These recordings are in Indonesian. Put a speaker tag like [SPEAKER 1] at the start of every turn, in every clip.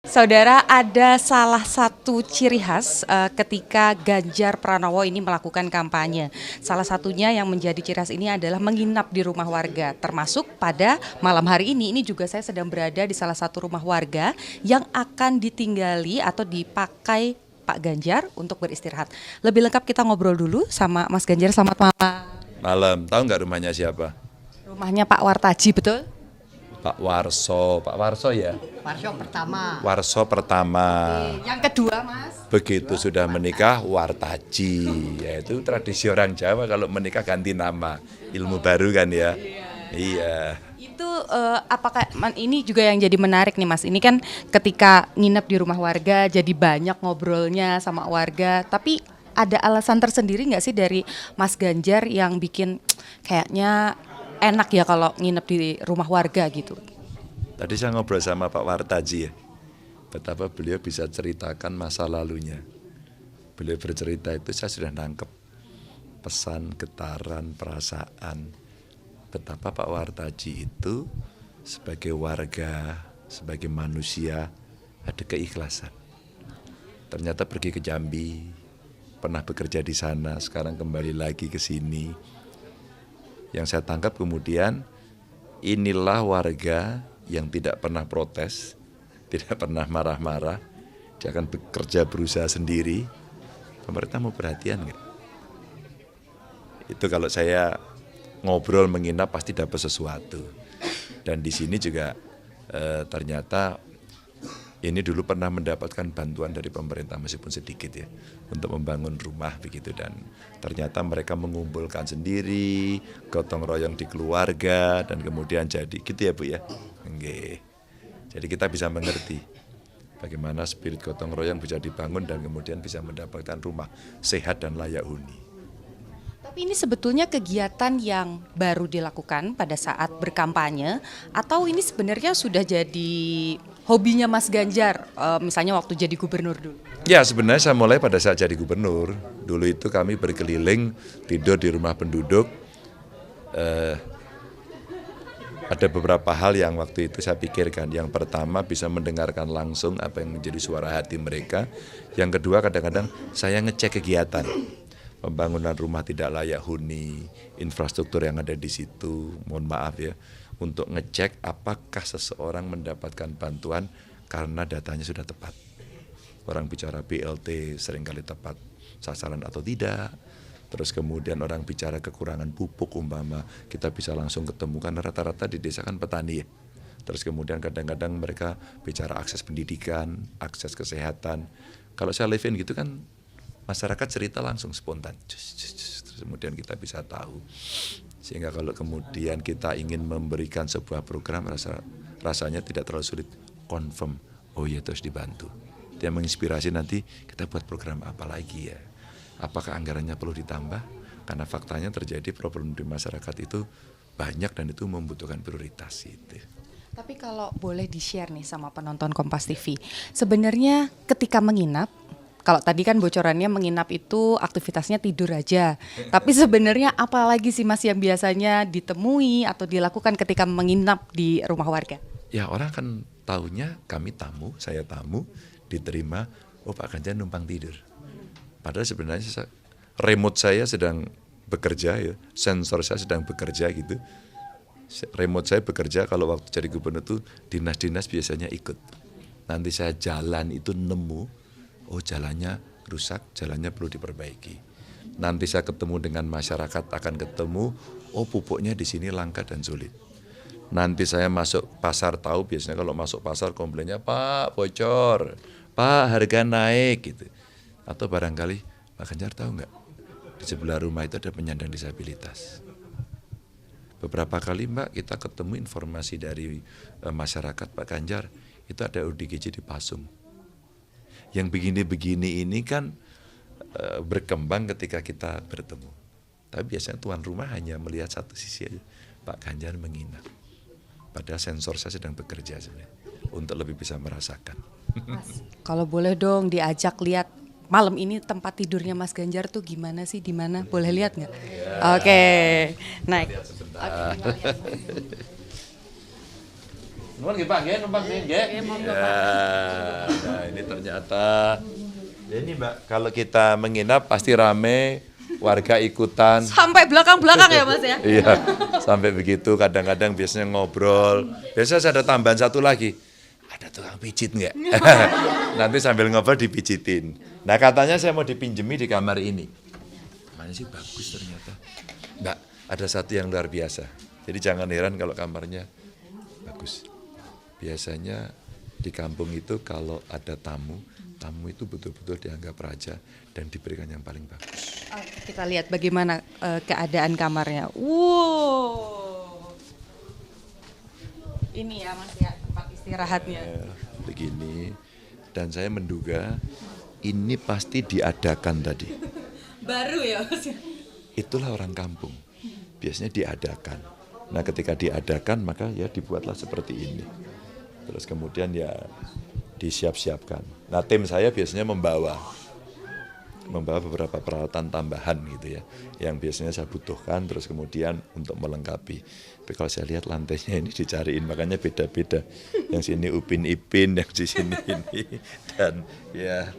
[SPEAKER 1] Saudara, ada salah satu ciri khas ketika Ganjar Pranowo ini melakukan kampanye. Salah satunya yang menjadi ciri khas ini adalah menginap di rumah warga. Termasuk pada malam hari ini juga saya sedang berada di salah satu rumah warga yang akan ditinggali atau dipakai Pak Ganjar untuk beristirahat. Lebih lengkap kita ngobrol dulu sama Mas Ganjar. Selamat malam.
[SPEAKER 2] Malam, tahu nggak rumahnya siapa?
[SPEAKER 1] Rumahnya Pak Wartaji, betul?
[SPEAKER 2] Pak Warso ya?
[SPEAKER 3] Warso pertama.
[SPEAKER 2] Warso pertama.
[SPEAKER 1] Yang kedua, Mas?
[SPEAKER 2] Begitu sudah menikah, Wartaji. Yaitu tradisi orang Jawa kalau menikah ganti nama. Ilmu baru kan ya? Iya.
[SPEAKER 1] Itu apakah ini juga yang jadi menarik nih Mas? Ini kan ketika nginep di rumah warga jadi banyak ngobrolnya sama warga. Tapi ada alasan tersendiri nggak sih dari Mas Ganjar yang bikin kayaknya enak ya kalau nginep di rumah warga gitu?
[SPEAKER 2] Tadi saya ngobrol sama Pak Wartaji ya. Betapa beliau bisa ceritakan masa lalunya. Beliau bercerita itu saya sudah nangkep pesan, getaran, perasaan. Betapa Pak Wartaji itu sebagai warga, sebagai manusia ada keikhlasan. Ternyata pergi ke Jambi, pernah bekerja di sana, sekarang kembali lagi ke sini. Yang saya tangkap kemudian inilah warga yang tidak pernah protes, tidak pernah marah-marah. Dia akan bekerja berusaha sendiri. Pemerintah mau perhatian nggak? Itu kalau saya ngobrol menginap pasti dapat sesuatu. Dan di sini juga ternyata ini dulu pernah mendapatkan bantuan dari pemerintah meskipun sedikit ya untuk membangun rumah begitu, dan ternyata mereka mengumpulkan sendiri, gotong royong di keluarga dan kemudian jadi gitu ya Bu ya. Nggih. Jadi kita bisa mengerti bagaimana spirit gotong royong bisa dibangun dan kemudian bisa mendapatkan rumah sehat dan layak huni.
[SPEAKER 1] Tapi ini sebetulnya kegiatan yang baru dilakukan pada saat berkampanye atau ini sebenarnya sudah jadi hobinya Mas Ganjar, misalnya waktu jadi gubernur dulu?
[SPEAKER 2] Ya sebenarnya saya mulai pada saat jadi gubernur. Dulu itu kami berkeliling tidur di rumah penduduk. Ada beberapa hal yang waktu itu saya pikirkan. Yang pertama bisa mendengarkan langsung apa yang menjadi suara hati mereka. Yang kedua kadang-kadang saya ngecek kegiatan. Pembangunan rumah tidak layak huni, infrastruktur yang ada di situ, mohon maaf ya, untuk ngecek apakah seseorang mendapatkan bantuan karena datanya sudah tepat. Orang bicara BLT seringkali tepat sasaran atau tidak. Terus kemudian orang bicara kekurangan pupuk umpama, kita bisa langsung ketemu karena rata-rata di desa kan petani ya. Terus kemudian kadang-kadang mereka bicara akses pendidikan, akses kesehatan. Kalau saya live in gitu kan masyarakat cerita langsung spontan. Terus kemudian kita bisa tahu. Sehingga kalau kemudian kita ingin memberikan sebuah program rasanya tidak terlalu sulit confirm. Oh iya terus dibantu. Dia menginspirasi nanti kita buat program apa lagi ya. Apakah anggarannya perlu ditambah? Karena faktanya terjadi problem di masyarakat itu banyak dan itu membutuhkan prioritas itu.
[SPEAKER 1] Tapi kalau boleh di-share nih sama penonton Kompas TV, sebenarnya ketika menginap, kalau tadi kan bocorannya menginap itu aktivitasnya tidur aja. Tapi sebenarnya apa lagi sih Mas yang biasanya ditemui atau dilakukan ketika menginap di rumah warga?
[SPEAKER 2] Ya orang kan tahunya kami tamu, saya tamu, diterima, oh Pak Ganjar numpang tidur. Padahal sebenarnya remote saya sedang bekerja ya, sensor saya sedang bekerja gitu. Remote saya bekerja kalau waktu jadi gubernur itu dinas-dinas biasanya ikut. Nanti saya jalan itu nemu, oh jalannya rusak, jalannya perlu diperbaiki. Nanti saya ketemu dengan masyarakat akan ketemu, oh pupuknya di sini langka dan sulit. Nanti saya masuk pasar tahu biasanya kalau masuk pasar komplainnya Pak bocor, Pak harga naik gitu. Atau barangkali Pak Ganjar tahu nggak di sebelah rumah itu ada penyandang disabilitas. Beberapa kali Mbak kita ketemu informasi dari masyarakat Pak Ganjar itu ada ODGJ di Pasung. Yang begini-begini ini kan berkembang ketika kita bertemu. Tapi biasanya tuan rumah hanya melihat satu sisi aja. Pak Ganjar menginap. Padahal sensor saya sedang bekerja sebenarnya untuk lebih bisa merasakan.
[SPEAKER 1] Mas, kalau boleh dong diajak lihat malam ini tempat tidurnya Mas Ganjar tuh gimana sih, di mana? Boleh lihat nggak? Ya. Oke, naik.
[SPEAKER 2] Lihat sebentar. Nuwun nggih Pak, nggih numpang nggih. Ya. ternyata. Ya ini Mbak, kalau kita menginap pasti rame, warga ikutan.
[SPEAKER 1] Sampai belakang-belakang ya Mas ya?
[SPEAKER 2] Iya, sampai begitu. Kadang-kadang biasanya ngobrol. Biasanya ada tambahan satu lagi. Ada tukang pijit nggak? Nanti sambil ngobrol dipijitin. Nah katanya saya mau dipinjemi di kamar ini. Mana sih bagus ternyata. Mbak, ada satu yang luar biasa. Jadi jangan heran kalau kamarnya bagus. Biasanya di kampung itu kalau ada tamu itu betul-betul dianggap raja dan diberikan yang paling bagus.
[SPEAKER 1] Kita lihat bagaimana keadaan kamarnya. Wow. Ini ya Mas ya, tempat istirahatnya.
[SPEAKER 2] Ya, begini, dan saya menduga ini pasti diadakan tadi.
[SPEAKER 1] Baru ya Mas.
[SPEAKER 2] Itulah orang kampung, biasanya diadakan. Nah ketika diadakan maka ya dibuatlah seperti ini. Terus kemudian ya disiap-siapkan. Nah tim saya biasanya membawa beberapa peralatan tambahan gitu ya, yang biasanya saya butuhkan terus kemudian untuk melengkapi. Tapi kalau saya lihat lantainya ini dicariin, makanya beda-beda. Yang sini Upin Ipin, yang di sini ini, dan ya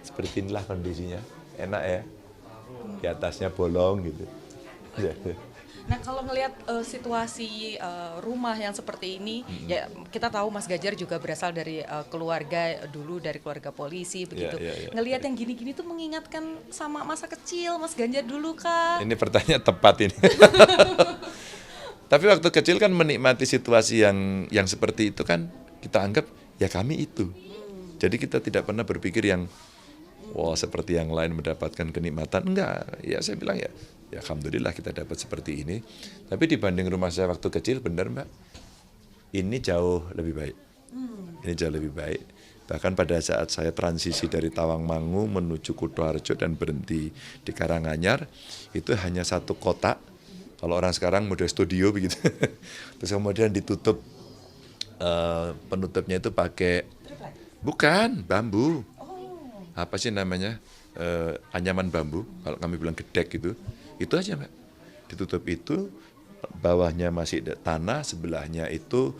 [SPEAKER 2] seperti inilah kondisinya. Enak ya, di atasnya bolong gitu.
[SPEAKER 1] Nah kalau ngelihat situasi rumah yang seperti ini, ya kita tahu Mas Ganjar juga berasal dari keluarga dulu dari keluarga polisi begitu. Ngelihat yang gini-gini tuh mengingatkan sama masa kecil Mas Ganjar dulu kan?
[SPEAKER 2] Ini pertanyaan tepat ini. Tapi waktu kecil kan menikmati situasi yang seperti itu kan kita anggap ya kami itu. Jadi kita tidak pernah berpikir yang wah seperti yang lain mendapatkan kenikmatan. Enggak, ya saya bilang ya alhamdulillah kita dapat seperti ini. Tapi dibanding rumah saya waktu kecil, benar Mbak, ini jauh lebih baik. Ini jauh lebih baik. Bahkan pada saat saya transisi dari Tawangmangu menuju Kutoarjo dan berhenti di Karanganyar, itu hanya satu kotak. Kalau orang sekarang model studio begitu. Terus kemudian ditutup, penutupnya itu pakai, bukan, bambu. Apa sih namanya, anyaman bambu, kalau kami bilang gedek gitu. Itu aja Mbak, ditutup itu, bawahnya masih tanah, sebelahnya itu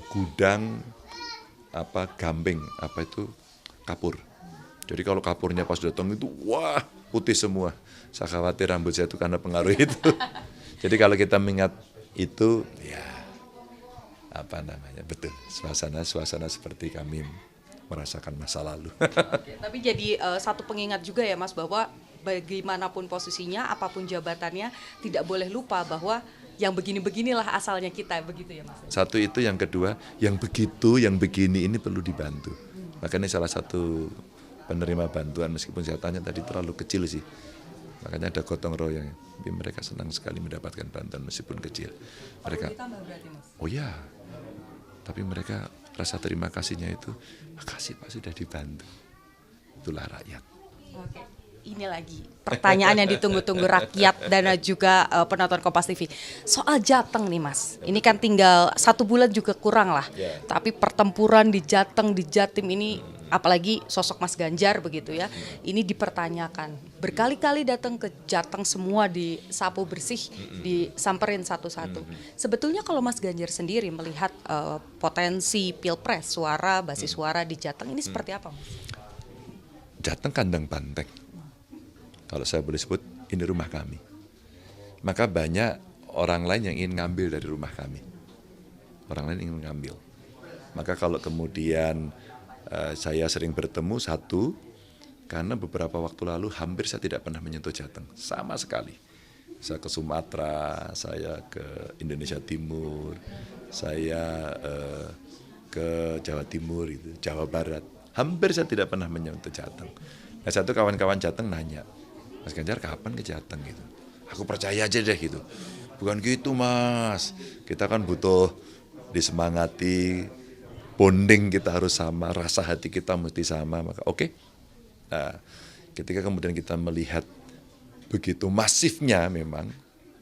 [SPEAKER 2] gudang, gamping, kapur. Jadi kalau kapurnya pas datang itu, wah putih semua. Saya khawatir rambut saya itu karena pengaruh itu. Jadi kalau kita mengingat itu, ya betul, suasana seperti kami merasakan masa lalu.
[SPEAKER 1] Oke, tapi jadi satu pengingat juga ya Mas bahwa bagaimanapun posisinya, apapun jabatannya, tidak boleh lupa bahwa yang begini-beginilah asalnya kita, begitu ya Mas?
[SPEAKER 2] Satu itu, yang kedua, yang begitu, yang begini ini perlu dibantu. Makanya salah satu penerima bantuan, meskipun saya tanya tadi terlalu kecil sih, makanya ada gotong royong. Tapi mereka senang sekali mendapatkan bantuan meskipun kecil. Mereka, oh ya, tapi mereka rasa terima kasihnya itu, makasih Pak sudah dibantu. Itulah rakyat.
[SPEAKER 1] Oke. Ini lagi pertanyaan yang ditunggu-tunggu rakyat dan juga penonton Kompas TV. Soal Jateng nih Mas, ini kan tinggal 1 bulan juga kurang lah. Tapi pertempuran di Jateng, di Jatim ini, apalagi sosok Mas Ganjar begitu ya, ini dipertanyakan. Berkali-kali datang ke Jateng semua disapu bersih, disamperin satu-satu. Sebetulnya kalau Mas Ganjar sendiri melihat potensi pilpres, basis suara di Jateng ini seperti apa Mas?
[SPEAKER 2] Jateng kandang banteng. Kalau saya boleh sebut, ini rumah kami. Maka banyak orang lain yang ingin ngambil dari rumah kami. Orang lain ingin ngambil. Maka kalau kemudian saya sering bertemu, satu, karena beberapa waktu lalu hampir saya tidak pernah menyentuh Jateng. Sama sekali. Saya ke Sumatera, saya ke Indonesia Timur, saya ke Jawa Timur, Jawa Barat. Hampir saya tidak pernah menyentuh Jateng. Nah, satu kawan-kawan Jateng nanya, Mas Ganjar kapan ke Jateng gitu? Aku percaya aja deh gitu. Bukan gitu Mas, kita kan butuh disemangati, bonding kita harus sama, rasa hati kita mesti sama. Maka oke. Nah, ketika kemudian kita melihat begitu masifnya memang,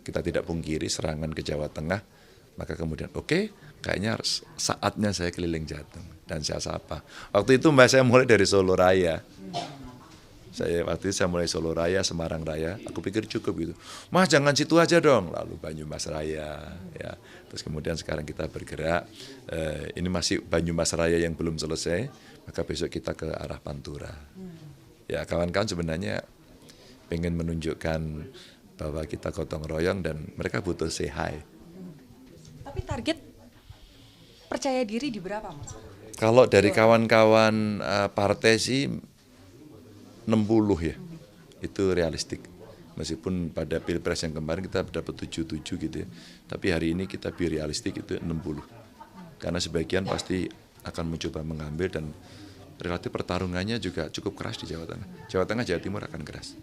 [SPEAKER 2] kita tidak pungkiri serangan ke Jawa Tengah, maka kemudian oke, kayaknya saatnya saya keliling Jateng. Dan saya sapa. Waktu itu Mbak saya mulai dari Solo Raya. Waktu itu saya mulai Solo Raya, Semarang Raya, aku pikir cukup gitu. Mas jangan situ aja dong, lalu Banyumas Raya, ya. Terus kemudian sekarang kita bergerak, ini masih Banyumas Raya yang belum selesai, maka besok kita ke arah Pantura. Ya kawan-kawan sebenarnya pengen menunjukkan bahwa kita gotong royong dan mereka butuh say hi.
[SPEAKER 1] Tapi target percaya diri di berapa, Mas?
[SPEAKER 2] Kalau dari kawan-kawan partai sih 60 ya, itu realistik. Meskipun pada pilpres yang kemarin kita dapat 77 gitu ya, tapi hari ini kita be realistik itu 60. Karena sebagian pasti akan mencoba mengambil dan relatif pertarungannya juga cukup keras di Jawa Tengah. Jawa Tengah, Jawa Timur akan keras.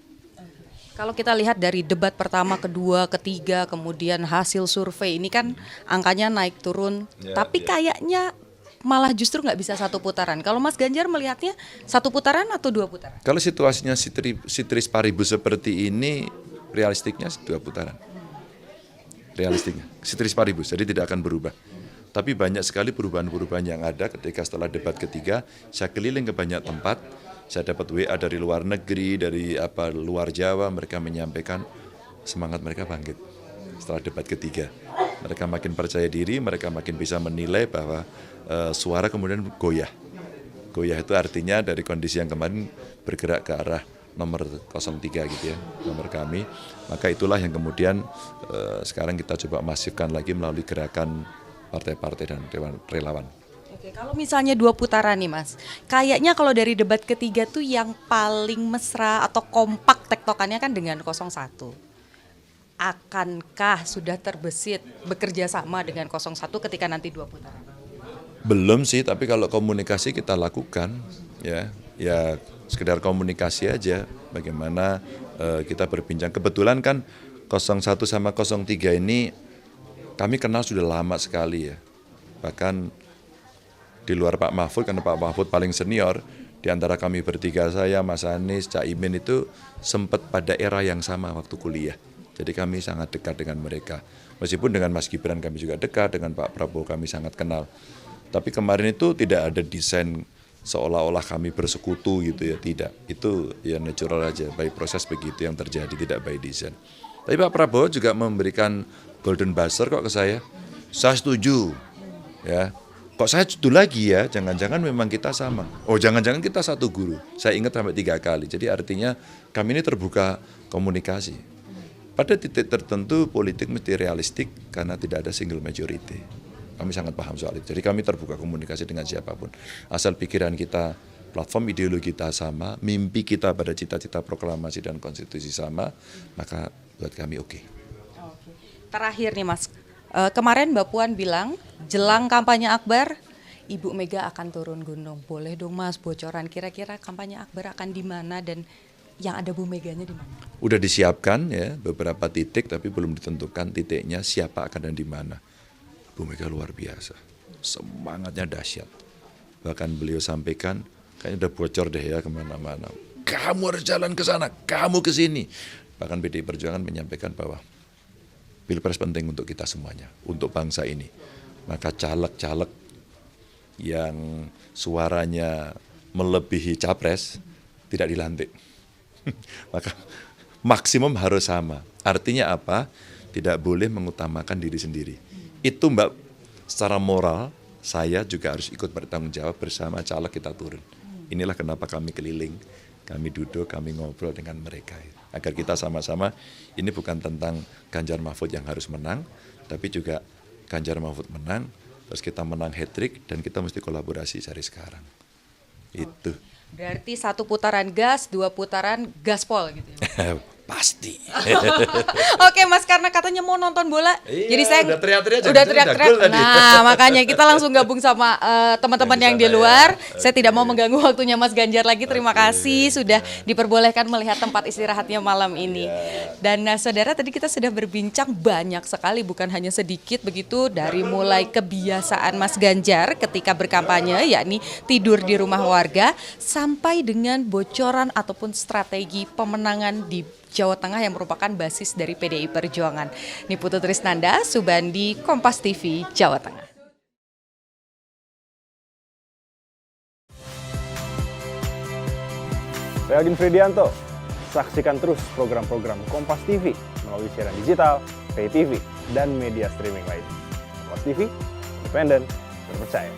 [SPEAKER 1] Kalau kita lihat dari debat pertama, kedua, ketiga, kemudian hasil survei ini kan angkanya naik turun, tapi kayaknya malah justru nggak bisa satu putaran. Kalau Mas Ganjar melihatnya satu putaran atau dua putaran?
[SPEAKER 2] Kalau situasinya Sitris Paribus seperti ini, realistiknya 2 putaran. Realistiknya, Sitris Paribus, jadi tidak akan berubah. Tapi banyak sekali perubahan-perubahan yang ada ketika setelah debat ketiga, saya keliling ke banyak tempat, saya dapat WA dari luar negeri, dari luar Jawa, mereka menyampaikan semangat mereka bangkit setelah debat ketiga. Mereka makin percaya diri, mereka makin bisa menilai bahwa suara kemudian goyah. Goyah itu artinya dari kondisi yang kemarin bergerak ke arah nomor 03 gitu ya, nomor kami. Maka itulah yang kemudian sekarang kita coba masifkan lagi melalui gerakan partai-partai dan relawan.
[SPEAKER 1] Oke, kalau misalnya 2 putaran nih Mas, kayaknya kalau dari debat ketiga tuh yang paling mesra atau kompak tektokannya kan dengan 01. Akankah sudah terbesit bekerja sama dengan 01 ketika nanti 2 putaran?
[SPEAKER 2] Belum sih, tapi kalau komunikasi kita lakukan, ya sekedar komunikasi aja, bagaimana kita berbincang. Kebetulan kan 01 sama 03 ini kami kenal sudah lama sekali ya, bahkan di luar Pak Mahfud, karena Pak Mahfud paling senior, di antara kami bertiga, saya, Mas Anies, Cak Imin itu sempat pada era yang sama waktu kuliah. Jadi kami sangat dekat dengan mereka. Meskipun dengan Mas Gibran kami juga dekat, dengan Pak Prabowo kami sangat kenal. Tapi kemarin itu tidak ada desain seolah-olah kami bersekutu gitu ya, tidak. Itu ya natural aja, by proses begitu yang terjadi, tidak by design. Tapi Pak Prabowo juga memberikan golden buzzer kok ke saya setuju, ya. Kok saya setuju lagi ya, jangan-jangan memang kita sama. Oh jangan-jangan kita satu guru, saya ingat sampai 3 kali. Jadi artinya kami ini terbuka komunikasi. Pada titik tertentu politik mesti realistik karena tidak ada single majority. Kami sangat paham soal itu. Jadi kami terbuka komunikasi dengan siapapun. Asal pikiran kita, platform ideologi kita sama, mimpi kita pada cita-cita proklamasi dan konstitusi sama, maka buat kami oke.
[SPEAKER 1] Terakhir nih Mas, kemarin Mbak Puan bilang jelang kampanye Akbar, Ibu Mega akan turun gunung. Boleh dong Mas bocoran kira-kira kampanye Akbar akan di mana dan yang ada Bu Meganya di mana?
[SPEAKER 2] Udah disiapkan ya beberapa titik, tapi belum ditentukan titiknya siapa akan dan di mana. Bu Mega luar biasa, semangatnya dahsyat. Bahkan beliau sampaikan, kayaknya udah bocor deh ya kemana-mana. Kamu harus jalan ke sana, kamu ke sini. Bahkan PDI Perjuangan menyampaikan bahwa Pilpres penting untuk kita semuanya, untuk bangsa ini. Maka caleg-caleg yang suaranya melebihi capres tidak dilantik. Maka maksimum harus sama. Artinya apa? Tidak boleh mengutamakan diri sendiri. Itu Mbak, secara moral saya juga harus ikut bertanggung jawab bersama caleg kita turun. Inilah kenapa kami keliling, kami duduk, kami ngobrol dengan mereka. Agar kita sama-sama, ini bukan tentang Ganjar Mahfud yang harus menang, tapi juga Ganjar Mahfud menang, terus kita menang hat-trick, dan kita mesti kolaborasi dari sekarang. Itu.
[SPEAKER 1] Berarti 1 putaran gas, 2 putaran gaspol gitu ya?
[SPEAKER 2] Pasti.
[SPEAKER 1] Oke Mas, karena katanya mau nonton bola,
[SPEAKER 2] iya,
[SPEAKER 1] jadi saya
[SPEAKER 2] udah teriak-teriak.
[SPEAKER 1] Nah makanya kita langsung gabung sama teman-teman yang di luar. Ya. Saya tidak mau mengganggu waktunya Mas Ganjar lagi. Terima kasih sudah diperbolehkan melihat tempat istirahatnya malam ini. Dan saudara, tadi kita sudah berbincang banyak sekali, bukan hanya sedikit begitu, dari mulai kebiasaan Mas Ganjar ketika berkampanye, yakni tidur di rumah warga, sampai dengan bocoran ataupun strategi pemenangan di Jawa Tengah yang merupakan basis dari PDI Perjuangan. Niputu Trisnanda, Subandi, Kompas TV, Jawa Tengah.
[SPEAKER 3] Saya Aldin Fridianto. Saksikan terus program-program Kompas TV melalui siaran digital, pay TV, dan media streaming lainnya. Kompas TV, independen, terpercaya.